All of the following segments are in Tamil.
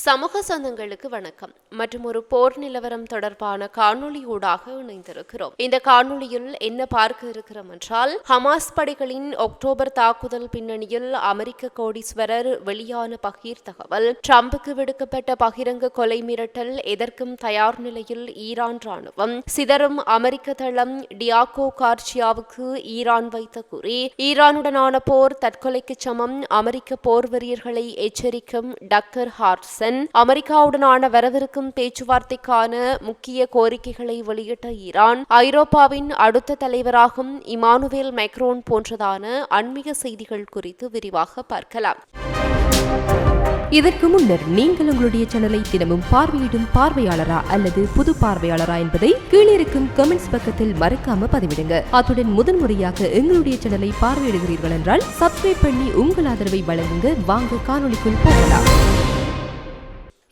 சமூக சொந்தங்களுக்கு வணக்கம் மற்றும் ஒரு போர் நிலவரம் தொடர்பான காணொளியூடாக இணைந்திருக்கிறோம். இந்த காணொளியில் என்ன பார்க்க இருக்கிறோம் என்றால், ஹமாஸ் படைகளின் அக்டோபர் தாக்குதல் பின்னணியில் அமெரிக்க கோடீஸ்வரர் வெளியான பகீர் தகவல், ட்ரம்புக்கு விடுக்கப்பட்ட பகிரங்க கொலை மிரட்டல், எதற்கும் தயார் நிலையில் ஈரான் ராணுவம், சிதறும் அமெரிக்க தளம் டியாகோ கார்சியாவுக்கு ஈரான் வைத்த குறி, ஈரானுடனான போர் தற்கொலைக்கு சமம், அமெரிக்க போர் வெறியர்களை எச்சரிக்கும் டக்கர் ஹார்ட்சன், அமெரிக்காவுடனான வரவிருக்கும் பேச்சுவார்த்தைக்கான முக்கிய கோரிக்கைகளை வெளியிட்ட ஈரான், ஐரோப்பாவின் அடுத்த தலைவராகும் இமானுவேல் மேக்ரோன் போன்றதான ஆன்மீக செய்திகள் குறித்து விரிவாக பார்க்கலாம். இதற்கு முன்னர் நீங்கள் உங்களுடைய சேனலை தினமும் பார்வையிடும் பார்வையாளரா அல்லது புது பார்வையாளரா என்பதை கீழிருக்கும் கமெண்ட்ஸ் பக்கத்தில் மறக்காம பதிவிடுங்க. அத்துடன் முதன்முறையாக எங்களுடைய சேனலை பார்வையிடுகிறீர்கள் என்றால் சப்ஸ்கிரைப் பண்ணி உங்கள் ஆதரவை வழங்குங்க. வாங்க காணொளிக்குள் போகலாம்.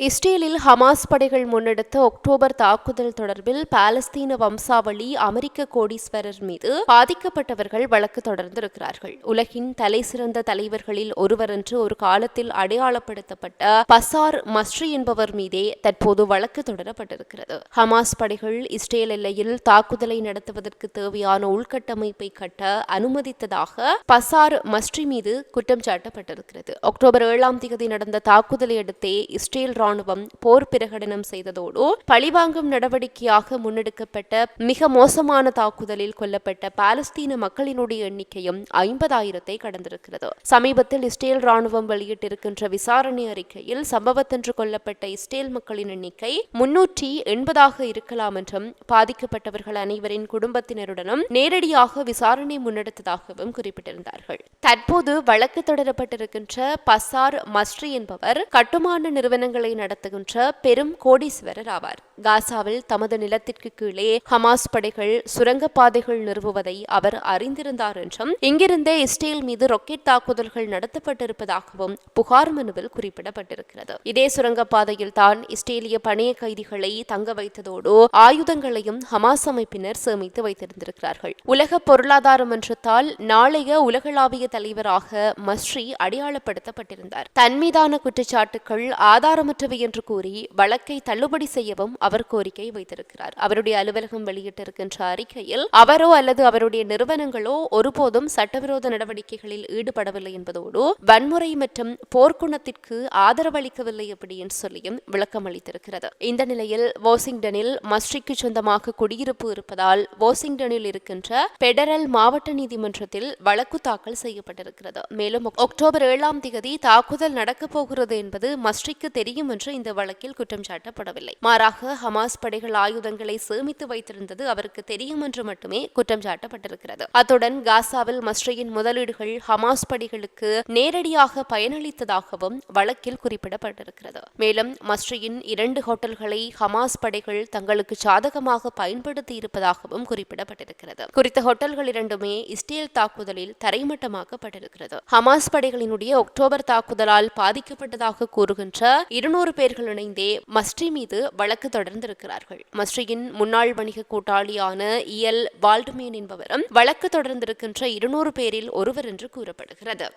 இஸ்ரேலில் ஹமாஸ் படைகள் முன்னெடுத்த அக்டோபர் தாக்குதல் தொடர்பில் பாலஸ்தீன வம்சாவளி அமெரிக்க கோடீஸ்வரர் மீது பாதிக்கப்பட்டவர்கள் வழக்கு தொடர்ந்திருக்கிறார்கள். உலகின் தலைசிறந்த தலைவர்களில் ஒருவர் என்று ஒரு காலத்தில் அடையாளப்படுத்தப்பட்ட பசார் மஸ்ரி என்பவர் மீதே தற்போது வழக்கு தொடரப்பட்டிருக்கிறது. ஹமாஸ் படைகள் இஸ்ரேல் எல்லையில் தாக்குதலை நடத்துவதற்கு தேவையான உள்கட்டமைப்பை கட்ட அனுமதித்ததாக பசார் மஸ்ரி மீது குற்றம் சாட்டப்பட்டிருக்கிறது. அக்டோபர் 7 நடந்த தாக்குதலை அடுத்தே இஸ்ரேல் ராணுவம் போர் பிரகடனம் செய்ததோடு பழிவாங்கும் நடவடிக்கையாக முன்னெடுக்கப்பட்ட மிக மோசமான தாக்குதலில் கொல்லப்பட்ட பாலஸ்தீன மக்களினுடைய எண்ணிக்கையும் 50,000 கடந்திருக்கிறது. சமீபத்தில் இஸ்ரேல் ராணுவம் வெளியிட்டிருக்கின்ற விசாரணை அறிக்கையில் சம்பவத்தன்று கொல்லப்பட்ட இஸ்ரேல் மக்களின் எண்ணிக்கை 380 இருக்கலாம் என்றும், பாதிக்கப்பட்டவர்கள் அனைவரின் குடும்பத்தினருடனும் நேரடியாக விசாரணை முன்னெடுத்ததாகவும் குறிப்பிட்டிருந்தார்கள். தற்போது வழக்கு தொடரப்பட்டிருக்கின்ற பசார் மஸ்ரி என்பவர் கட்டுமான நிறுவனங்களை நடத்துகின்ற பெரும் கோடீஸ்வரர் ஆவார். காசாவில் தமது நிலத்திற்கு கீழே ஹமாஸ் படைகள் சுரங்கப்பாதைகள் நிறுவுவதை அவர் அறிந்திருந்தார் என்றும், இங்கிருந்தே இஸ்ரேல் மீது ராக்கெட் தாக்குதல்கள் நடத்தப்பட்டிருப்பதாகவும் புகார் மனுவில் குறிப்பிடப்பட்டிருக்கிறது. இதே சுரங்கப்பாதையில் தான் இஸ்ரேலிய பணைய கைதிகளை தங்க வைத்ததோடு ஆயுதங்களையும் ஹமாஸ் அமைப்பினர் சேமித்து வைத்திருந்திருக்கிறார்கள். உலக பொருளாதார மன்றத்தால் நாளைய உலகளாவிய தலைவராக மஸ்ரி அடையாளப்படுத்தப்பட்டிருந்தார். தன் மீதான குற்றச்சாட்டுகள் ஆதாரமற்றவை என்று கூறி வழக்கை தள்ளுபடி செய்யவும் அவர் கோரிக்கை வைத்திருக்கிறார். அவருடைய அலுவலகம் வெளியிட்டிருக்கின்ற அறிக்கையில், அவரோ அல்லது அவருடைய நிறுவனங்களோ ஒருபோதும் சட்டவிரோத நடவடிக்கைகளில் ஈடுபடவில்லை என்பதோடு வன்முறை மற்றும் போர்க்குணத்திற்கு ஆதரவளிக்கவில்லை அப்படின்னு சொல்லியும் விளக்கம் அளித்திருக்கிறது. இந்த நிலையில் வாஷிங்டனில் மஸ்ரிக்கு சொந்தமாக குடியிருப்பு இருப்பதால் வாஷிங்டனில் இருக்கின்ற பெடரல் மாவட்ட நீதிமன்றத்தில் வழக்கு தாக்கல் செய்யப்பட்டிருக்கிறது. மேலும் அக்டோபர் 7 தாக்குதல் நடக்கப் போகிறது என்பது மஸ்ரிக்கு தெரியும் என்று இந்த வழக்கில் குற்றம் சாட்டப்படவில்லை. மாறாக ஹமாஸ் படைகள் ஆயுதங்களை சேமித்து வைத்திருந்தது அவருக்கு தெரியும் என்று மட்டுமே குற்றம் சாட்டப்பட்டிருக்கிறது. அத்துடன் காசாவில் மஸ்ரியின் முதலீடுகள் ஹமாஸ் படைகளுக்கு நேரடியாக பயனளித்ததாகவும் வழக்கில் குறிப்பிடப்பட்டிருக்கிறது. மேலும் மஸ்ரியின் 2 ஹோட்டல்களை ஹமாஸ் படைகள் தங்களுக்கு சாதகமாக பயன்படுத்தி இருப்பதாகவும் குறிப்பிடப்பட்டிருக்கிறது. குறித்த ஹோட்டல்கள் இரண்டுமே இஸ்ரேல் தாக்குதலில் தரைமட்டமாக்கப்பட்டிருக்கிறது. ஹமாஸ் படைகளினுடைய அக்டோபர் தாக்குதலால் பாதிக்கப்பட்டதாக கூறுகின்ற 200 பேர்கள் இணைந்தே மஸ்ரி மீது வழக்கு தொடர்ந்திருக்கிறார்கள். மஸ்ரியின் முன்னாள் வணிக கூட்டாளியான இயல் வால்ட்மேன் என்பவரும் வழக்கு தொடர்ந்திருக்கின்ற 200 பேரில் ஒருவர் என்று கூறப்படுகிறது.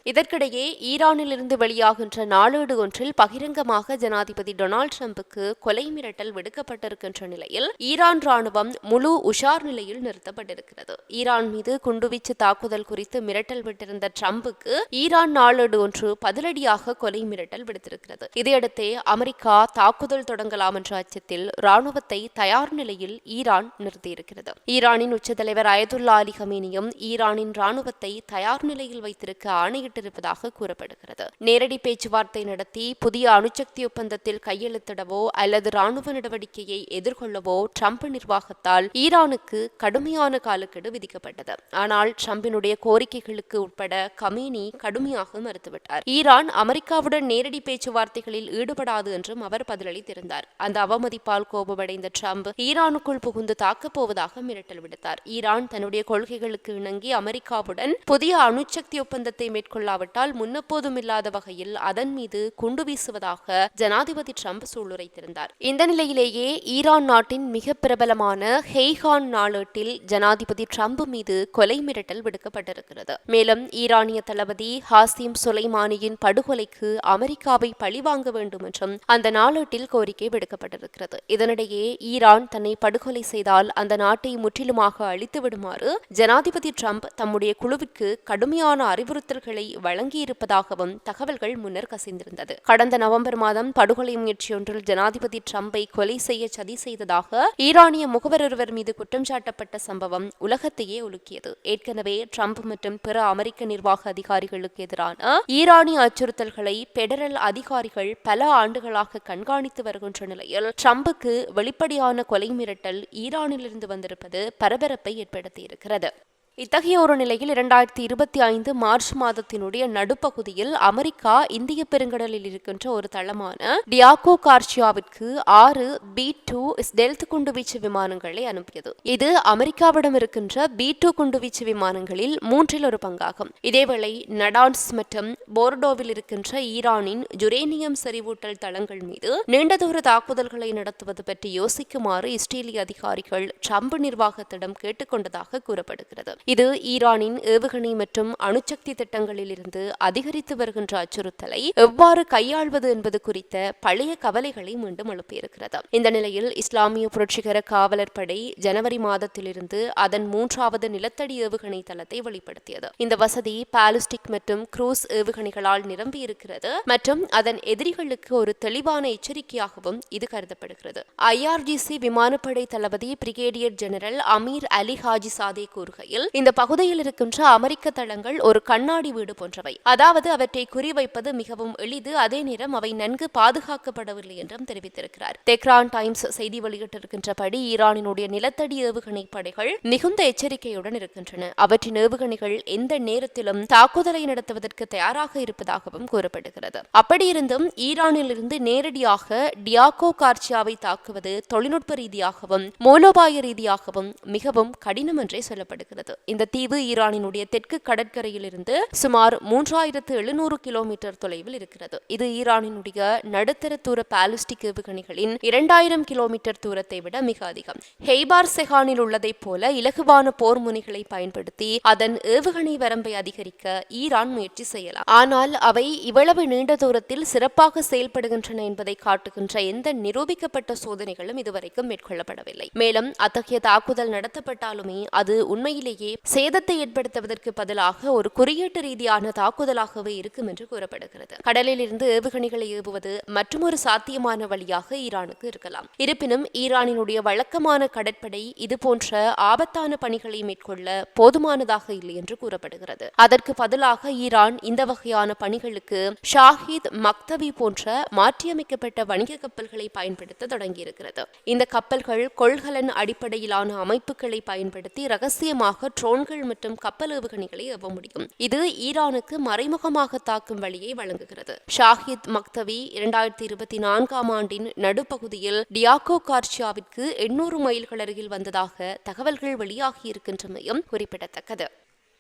இதற்கிடையே ஈரானிலிருந்து வெளியாகின்ற நாளேடு ஒன்றில் பகிரங்கமாக ஜனாதிபதி டொனால்டு டிரம்புக்கு கொலை மிரட்டல் விடுக்கப்பட்டிருக்கின்ற நிலையில் ஈரான் ராணுவம் முழு உஷார் நிலையில் நிறுத்தப்பட்டிருக்கிறது. ஈரான் மீது குண்டுவீச்சு தாக்குதல் குறித்து மிரட்டல் விட்டிருந்த டிரம்புக்கு ஈரான் நாளேடு ஒன்று பதிலடியாக கொலை மிரட்டல் விடுத்திருக்கிறது. இதையடுத்தே அமெரிக்கா தாக்குதல் தொடங்கலாம் என்ற அச்சத்தில் ராணுவத்தை தயார் நிலையில் ஈரான் நிறுத்தியிருக்கிறது. ஈரானின் உச்ச தலைவர் அயதுல்லா அலி கமேனியும் ஈரானின் ராணுவத்தை தயார் நிலையில் வைத்திருக்க ஆணையிட்டு இருப்பதாக கூறப்படுகிறது. நேரடி பேச்சுவார்த்தை நடத்தி புதிய அணுசக்தி ஒப்பந்தத்தில் கையெழுத்திடவோ அல்லது ராணுவ நடவடிக்கையை எதிர்கொள்ளவோ ட்ரம்ப் நிர்வாகத்தால் ஈரானுக்கு கடுமையான காலக்கெடு விதிக்கப்பட்டது. ஆனால் ட்ரம்பினுடைய கோரிக்கைகளுக்கு உட்பட கமேனி கடுமையாக மறுத்துவிட்டார். ஈரான் அமெரிக்காவுடன் நேரடி பேச்சுவார்த்தைகளில் ஈடுபடாது என்றும் அவர் பதிலளித்திருந்தார். அந்த அவமதிப்பால் கோபமடைந்த ட்ரம்ப் ஈரானுக்குள் புகுந்து தாக்கப் போவதாக மிரட்டல் விடுத்தார். ஈரான் தன்னுடைய கொள்கைகளுக்கு இணங்கி அமெரிக்காவுடன் புதிய அணுசக்தி ஒப்பந்தத்தை மேற்கொள்ள மேற்கொள்ளாவிட்டால் முன்னெப்போதும் இல்லாத வகையில் அதன் மீது குண்டு வீசுவதாக ஜனாதிபதி ட்ரம்ப் சூளுரைத்திருந்தார். இந்த நிலையிலேயே ஈரான் நாட்டின் மிக பிரபலமான ஹெய்கான் நாளேட்டில் ஜனாதிபதி ட்ரம்ப் மீது கொலை மிரட்டல் விடுக்கப்பட்டிருக்கிறது. மேலும் ஈரானிய தளபதி ஹாசிம் சுலைமானியின் படுகொலைக்கு அமெரிக்காவை பழிவாங்க வேண்டும் என்றும் அந்த நாளேட்டில் கோரிக்கை விடுக்கப்பட்டிருக்கிறது. இதனிடையே ஈரான் தன்னை படுகொலை செய்தால் அந்த நாட்டை முற்றிலுமாக அழித்து விடுமாறு ஜனாதிபதி ட்ரம்ப் தம்முடைய குழுவிற்கு கடுமையான அறிவுறுத்தல்களை வழங்கியிருப்பதாகவும் தகவல்கள் முன்னர் கசிந்திருந்தது. கடந்த நவம்பர் மாதம் படுகொலை முயற்சியொன்றில் ஜனாதிபதி ட்ரம்பை கொலை செய்ய சதி செய்ததாக ஈரானிய முகவர் ஒருவர் மீது குற்றம் சாட்டப்பட்ட சம்பவம் உலகத்தையே உலுக்கியது. ஏற்கனவே ட்ரம்ப் மற்றும் பிற அமெரிக்க நிர்வாக அதிகாரிகளுக்கு எதிரான ஈரானிய அச்சுறுத்தல்களை பெடரல் அதிகாரிகள் பல ஆண்டுகளாக கண்காணித்து வருகின்ற நிலையில் ட்ரம்புக்கு வெளிப்படையான கொலை மிரட்டல் ஈரானிலிருந்து வந்திருப்பது பரபரப்பை ஏற்படுத்தியிருக்கிறது. இத்தகைய ஒரு நிலையில் 2025 மார்ச் மாதத்தினுடைய நடுப்பகுதியில் அமெரிக்கா இந்திய பெருங்கடலில் இருக்கின்ற ஒரு தளமான டியாகோ கார்சியாவிற்கு 6 B-2 ஸ்டெல்த் குண்டுவீச்சு விமானங்களை அனுப்பியது. இது அமெரிக்காவிடம் இருக்கின்ற B-2 குண்டுவீச்சு விமானங்களில் 3 ஒரு பங்காகும். இதேவேளை நடான்ஸ் மற்றும் போர்டோவில் இருக்கின்ற ஈரானின் யுரேனியம் செறிவூட்டல் தளங்கள் மீது நீண்ட தூர தாக்குதல்களை நடத்துவது பற்றி யோசிக்குமாறு இஸ்ரேலிய அதிகாரிகள் ட்ரம்ப் நிர்வாகத்திடம் கேட்டுக்கொண்டதாக கூறப்படுகிறது. இது ஈரானின் ஏவுகணை மற்றும் அணுசக்தி திட்டங்களில் இருந்து அதிகரித்து வருகின்ற அச்சுறுத்தலை எவ்வாறு கையாள்வது என்பது குறித்த பழைய கவலைகளை மீண்டும் எழுப்பியிருக்கிறது. இந்த நிலையில் இஸ்லாமிய புரட்சிகர காவலர் படை ஜனவரி மாதத்திலிருந்து அதன் 3வது நிலத்தடி ஏவுகணை தளத்தை வெளிப்படுத்தியது. இந்த வசதி பாலிஸ்டிக் மற்றும் குரூஸ் ஏவுகணைகளால் நிரம்பியிருக்கிறது மற்றும் அதன் எதிரிகளுக்கு ஒரு தெளிவான எச்சரிக்கையாகவும் இது கருதப்படுகிறது. IRGC விமானப்படை தளபதி பிரிகேடியர் ஜெனரல் அமீர் அலி ஹாஜி சாதே கூறுகையில், இந்த பகுதியில் இருக்கின்ற அமெரிக்க தளங்கள் ஒரு கண்ணாடி வீடு போன்றவை. அதாவது அவற்றை குறிவைப்பது மிகவும் எளிது, அதே நேரம் அவை நன்கு பாதுகாக்கப்படவில்லை என்றும் தெரிவித்திருக்கிறார். தெஹ்ரான் டைம்ஸ் செய்தி வெளியிட்டிருக்கின்றபடி ஈரானினுடைய நிலத்தடி ஏவுகணை படைகள் மிகுந்த எச்சரிக்கையுடன் இருக்கின்றன. அவற்றின் ஏவுகணைகள் எந்த நேரத்திலும் தாக்குதலை நடத்துவதற்கு தயாராக இருப்பதாகவும் கூறப்படுகிறது. அப்படியிருந்தும் ஈரானிலிருந்து நேரடியாக டியாகோ கார்சியாவை தாக்குவது தொழில்நுட்ப ரீதியாகவும் மூலோபாய ரீதியாகவும் மிகவும் கடினம் என்றே சொல்லப்படுகிறது. இந்த தீவு ஈரானினுடைய தெற்கு கடற்கரையில் இருந்து சுமார் 3700 கிலோமீட்டர் தொலைவில் இருக்கிறது. இது ஈரானினுடைய நடுத்தர தூர பாலிஸ்டிக் ஏவுகணைகளின் 2000 கிலோமீட்டர் தூரத்தை விட மிக அதிகம். ஹெய்பார் செஹானில் உள்ளதைப் போல இலகுவான போர் முனைகளை பயன்படுத்தி அதன் ஏவுகணை வரம்பை அதிகரிக்க ஈரான் முயற்சி செய்யலாம். ஆனால் அவை இவ்வளவு நீண்ட தூரத்தில் சிறப்பாக செயல்படுகின்றன என்பதை காட்டுகின்ற எந்த நிரூபிக்கப்பட்ட சோதனைகளும் இதுவரைக்கும் மேற்கொள்ளப்படவில்லை. மேலும் அத்தகைய தாக்குதல் நடத்தப்பட்டாலுமே அது உண்மையிலேயே சேதத்தை ஏற்படுத்துவதற்கு பதிலாக ஒரு குறியீட்டு ரீதியான தாக்குதலாகவே இருக்கும் என்று கூறப்படுகிறது. கடலில் இருந்து ஏவுகணைகளை ஏவுவது மற்றொரு சாத்தியமான வழியாக ஈரானுக்கு இருக்கலாம். இருப்பினும் ஈரானினுடைய வழக்கமான கடற்படை இதுபோன்ற ஆபத்தான பணிகளை மேற்கொள்ள போதுமானதாக இல்லை என்று கூறப்படுகிறது. அதற்கு பதிலாக ஈரான் இந்த வகையான பணிகளுக்கு ஷாஹித் மக்தவி போன்ற மாற்றியமைக்கப்பட்ட வணிக கப்பல்களை பயன்படுத்த தொடங்கியிருக்கிறது. இந்த கப்பல்கள் கொள்கலன் அடிப்படையிலான அமைப்புகளை பயன்படுத்தி ரகசியமாக ட்ரோன்கள் மற்றும் கப்பல் ஏவுகணைகளை ஏவ முடியும். இது ஈரானுக்கு மறைமுகமாக தாக்கும் வழியை வழங்குகிறது. ஷாஹித் மக்தவி 2024 ஆண்டின் நடுப்பகுதியில் டியாகோ கார்சியாவிற்கு 800 மைல்கள் அருகில் வந்ததாக தகவல்கள் வெளியாகியிருக்கின்றமையும் குறிப்பிடத்தக்கது.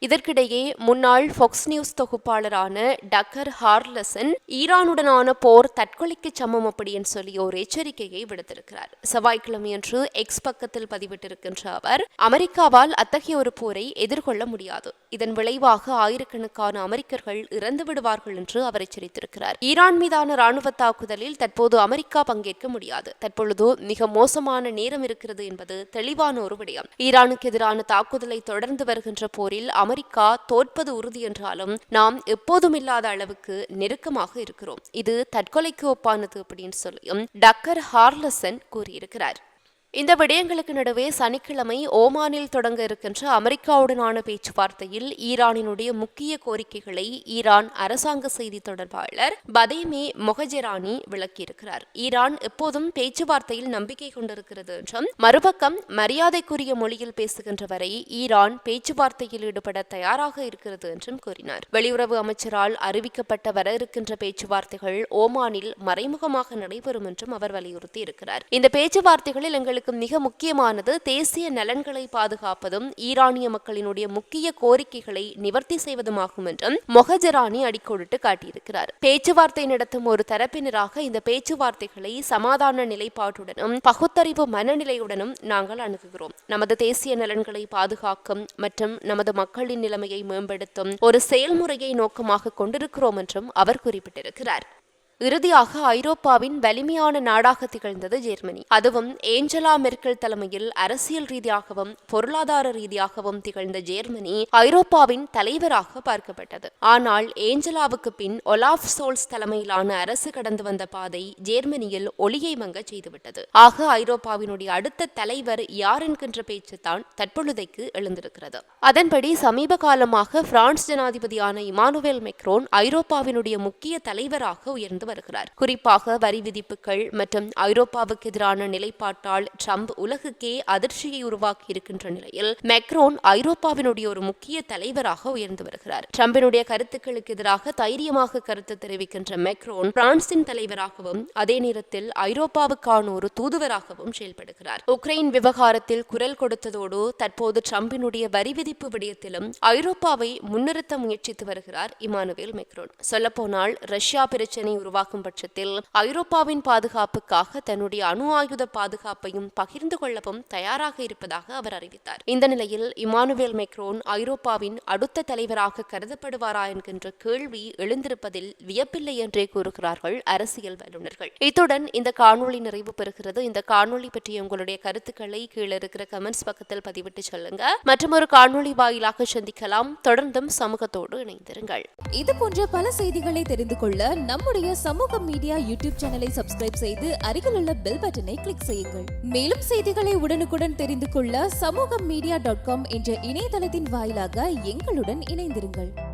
இதற்கிடையே முன்னாள் ஃபாக்ஸ் நியூஸ் தொகுப்பாளரான டக்கர் ஹார்லசன் ஈரானுடனான போர் தற்கொலைக்கு சமம் அப்படின்னு சொல்லி ஒரு எச்சரிக்கையை விடுத்திருக்கிறார். செவ்வாய்க்கிழமையன்று எக்ஸ் பக்கத்தில் பதிவிட்டிருக்கின்ற அவர், அமெரிக்காவால் அத்தகைய ஒரு போரை எதிர்கொள்ள முடியாது. இதன் விளைவாக ஆயிரக்கணக்கான அமெரிக்கர்கள் இறந்து விடுவார்கள் என்று அவர் எச்சரித்திருக்கிறார். ஈரான் மீதான ராணுவ தாக்குதலில் தற்போது அமெரிக்கா பங்கேற்க முடியாது. தற்பொழுது மிக மோசமான நேரம் இருக்கிறது என்பது தெளிவான ஒரு விடயம். ஈரானுக்கு எதிரான தாக்குதலை தொடர்ந்து வருகின்ற போரில் அமெரிக்கா தோற்பது உறுதி என்றாலும் நாம் எப்போதும் இல்லாத அளவுக்கு நெருக்கமாக இருக்கிறோம். இது தற்கொலைக்கு ஒப்பானது அப்படின்னு சொல்லியும் டக்கர் ஹார்லசன் கூறியிருக்கிறார். இந்த விடயங்களுக்கு நடுவே சனிக்கிழமை ஓமானில் தொடங்க இருக்கின்ற அமெரிக்காவுடனான பேச்சுவார்த்தையில் ஈரானினுடைய முக்கிய கோரிக்கைகளை ஈரான் அரசாங்க செய்தி தொடர்பாளர் பதேமே மொஹஜெரானி விளக்கியிருக்கிறார். ஈரான் எப்போதும் பேச்சுவார்த்தையில் நம்பிக்கை கொண்டிருக்கிறது என்றும், மறுபக்கம் மரியாதைக்குரிய மொழியில் பேசுகின்ற வரை ஈரான் பேச்சுவார்த்தையில் ஈடுபட தயாராக இருக்கிறது என்றும் கூறினார். வெளியுறவு அமைச்சரால் அறிவிக்கப்பட்ட வர இருக்கின்ற பேச்சுவார்த்தைகள் ஓமானில் மறைமுகமாக நடைபெறும் என்றும் அவர் வலியுறுத்தி இருக்கிறார். இந்த பேச்சுவார்த்தைகளில் எங்களுக்கு அவர்களுக்கு மிக முக்கியமானது தேசிய நலன்களை பாதுகாப்பதும் ஈரானிய மக்களினுடைய முக்கிய கோரிக்கைகளை நிவர்த்தி செய்வதுமாகும் என்றும் மொஹஜரானி அடிக்கோடிட்டு காட்டியிருக்கிறார். பேச்சுவார்த்தை நடத்தும் ஒரு தரப்பினராக இந்த பேச்சுவார்த்தைகளை சமாதான நிலைப்பாட்டுடனும் பகுத்தறிவு மனநிலையுடனும் நாங்கள் அணுகுகிறோம். நமது தேசிய நலன்களை பாதுகாக்கும் மற்றும் நமது மக்களின் நிலைமையை மேம்படுத்தும் ஒரு செயல்முறையை நோக்கமாக கொண்டிருக்கிறோம் என்றும் அவர் குறிப்பிட்டிருக்கிறார். இறுதியாக ஐரோப்பாவின் வலிமையான நாடாக திகழ்ந்தது ஜெர்மனி. அதுவும் ஏஞ்சலா மெர்க்கல் தலைமையில் அரசியல் ரீதியாகவும் பொருளாதார ரீதியாகவும் திகழ்ந்த ஜெர்மனி ஐரோப்பாவின் தலைவராக பார்க்கப்பட்டது. ஆனால் ஏஞ்சலாவுக்கு பின் ஒலாஃப் சோல்ஸ் தலைமையிலான அரசு கடந்து வந்த பாதை ஜெர்மனியில் ஒளியை மங்க செய்துவிட்டது. ஆக ஐரோப்பாவினுடைய அடுத்த தலைவர் யார் என்கின்ற பேச்சுத்தான் தற்பொழுதைக்கு எழுந்திருக்கிறது. அதன்படி சமீப காலமாக பிரான்ஸ் ஜனாதிபதியான இமானுவேல் மெக்ரோன் ஐரோப்பாவினுடைய முக்கிய தலைவராக உயர்ந்து வருகிறார். குறிப்பாக வரி விதிப்புகள் மற்றும் ஐரோப்பாவுக்கு எதிரான நிலைப்பாட்டால் ட்ரம்ப் உலகுக்கே அதிர்ச்சியை உருவாக்கி இருக்கின்ற நிலையில் மெக்ரோன் ஐரோப்பாவினுடைய ஒரு முக்கிய தலைவராக உயர்ந்து வருகிறார். ட்ரம்பினுடைய கருத்துக்களுக்கு எதிராக தைரியமாக கருத்து தெரிவிக்கின்ற மெக்ரோன் பிரான்சின் தலைவராகவும் அதே நேரத்தில் ஐரோப்பாவுக்கான ஒரு தூதுவராகவும் செயல்படுகிறார். உக்ரைன் விவகாரத்தில் குரல் கொடுத்ததோடு தற்போது ட்ரம்பினுடைய வரி விதிப்பு விடயத்திலும் ஐரோப்பாவை முன்னிறுத்த முயற்சித்து வருகிறார் இமானுவேல் மெக்ரோன். சொல்லப்போனால் ரஷ்யா பிரச்சினை உருவாக்கும் பட்சத்தில் ஐரோப்பாவின் பாதுகாப்புக்காக தன்னுடைய அணு ஆயுத பாதுகாப்பையும் பகிர்ந்து கொள்ளவும் தயாராக இருப்பதாக அவர் அறிவித்தார். இந்த நிலையில் இமானுவேல் மெக்ரோன் ஐரோப்பாவின் அடுத்த தலைவராக கருதப்படுவாரா என்கின்ற கேள்வி எழுந்திருப்பதில் வியப்பில்லை என்றே கூறுகிறார்கள் அரசியல் வல்லுநர்கள். இத்துடன் இந்த காணொளி நிறைவு பெறுகிறது. இந்த காணொளி பற்றிய உங்களுடைய கருத்துக்களை கீழே இருக்கிற கமெண்ட்ஸ் பக்கத்தில் பதிவிட்டு சொல்லுங்க. மற்றும் ஒரு காணொளி வாயிலாக சந்திக்கலாம். தொடர்ந்தும் சமூகத்தோடு இணைந்திருங்கள். இது போன்ற பல செய்திகளை தெரிந்து கொள்ள நம்முடைய சமூக மீடியா யூடியூப் சேனலை சப்ஸ்கிரைப் செய்து அருகிலுள்ள பெல் பட்டனை கிளிக் செய்யுங்கள். மேலும் செய்திகளை உடனுக்குடன் தெரிந்து கொள்ள சமூகமீடியா.com என்ற இணையதளத்தின் வாயிலாக எங்களுடன் இணைந்திருங்கள்.